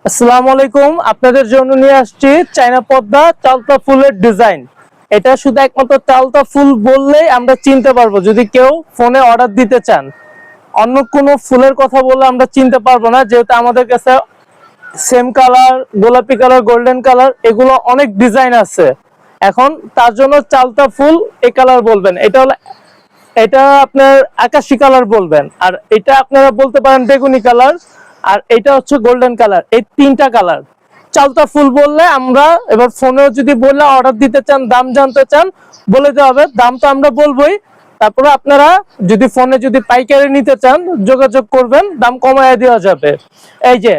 আসসালামু আলাইকুম। আপনাদের জন্য নিয়ে আসছি চায়না পদ্মা চালতা ফুলের ডিজাইন। এটা শুধু একমাত্র চালতা ফুল বললেই আমরা চিনতে পারবো যদি কেউ ফোনে অর্ডার দিতে চান। অন্য কোনো ফুলের কথা বললে আমরা চিনতে পারবো না, যেহেতু আমাদের কাছে সেম কালার, গোলাপি কালার, গোল্ডেন কালার এগুলো অনেক ডিজাইন আছে। এখন তার জন্য চালতা ফুল এই কালার বলবেন, এটা আপনার আকাশি কালার বলবেন, আর এটা আপনারা বলতে পারেন বেগুনি কালার, আর এটা হচ্ছে গোল্ডেন কালার। এই তিনটা কালার চালতা ফুল বললে আমরা এবার ফোনেও যদি বললে অর্ডার দিতে চান, দাম জানতে চান, বলে দেওয়া হবে। দাম তো আমরা বলবোই, তারপরে আপনারা যদি ফোনে যদি পাইকারি নিতে চান যোগাযোগ করবেন, দাম কমায় দেওয়া যাবে। এই যে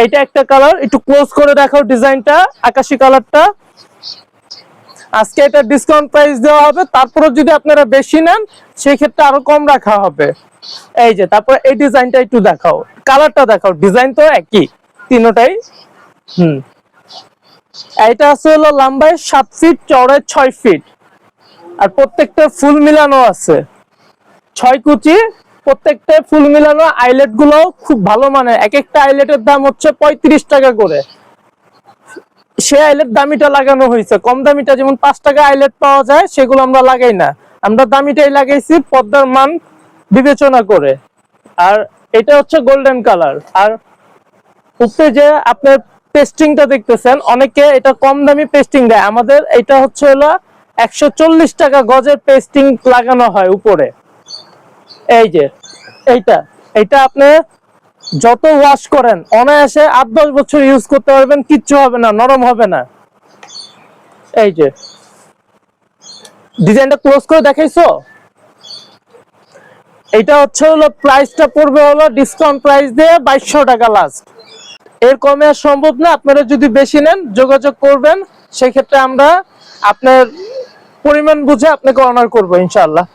এটা একটা কালার, একটু ক্লোজ করে দেখাও ডিজাইনটা, আকাশি কালারটা। আজকে এটা ডিসকাউন্ট প্রাইস দেওয়া হবে, তারপরে যদি আপনারা বেশি নেন সেই ক্ষেত্রে আরো কম রাখা হবে। এই যে তারপরে এই ডিজাইনটা একটু দেখাও, কালারটা দেখাও, ডিজাইন তো একই তিনটাই। এটা আছে হলো লম্বায় 7 ফিট, চওড়ায় 6 ফিট, আর প্রত্যেকটা ফুল মিলানো আছে 6 কুচি। প্রত্যেকটা ফুল মিলানো, আইলেট গুলো খুব ভালো মানে, এক একটা আইলেটের দাম হচ্ছে 35 টাকা করে। সে আইলেট দামিটা লাগানো হয়েছে, কম দামিটা যেমন 5 টাকা আইলেট পাওয়া যায় সেগুলো আমরা লাগাই না, আমরা দামিটাই লাগাইছি পদ্মার মান বিবেচনা করে। আর এটা হচ্ছে গোল্ডেন কালার। আর উপরে যে আপনার পেস্টিংটা দেখতেছেন, অনেকে এটা কম দামি পেস্টিং দেয়, আমাদের এটা হচ্ছে হলো 140 টাকা গজের পেস্টিং লাগানো হয় উপরে। এই যে এইটা এটা আপনি যত ওয়াশ করেন অনায়াসে 8-10 বছর ইউজ করতে পারবেন, কিচ্ছু হবে না, নরম হবে না। এই যে ডিজাইনটা ক্লোজ করে দেখাইছো। এটা হচ্ছে হলো প্রাইসটা পড়বে হলো ডিসকাউন্ট প্রাইস দিয়ে 2200 টাকা লাস্ট। এর কমে আর সম্ভব না। আপনারা যদি বেশি নেন যোগাযোগ করবেন, সেই ক্ষেত্রে আমরা আপনার পরিমাণ বুঝে আপনাকে অনার করবো ইনশাআল্লাহ।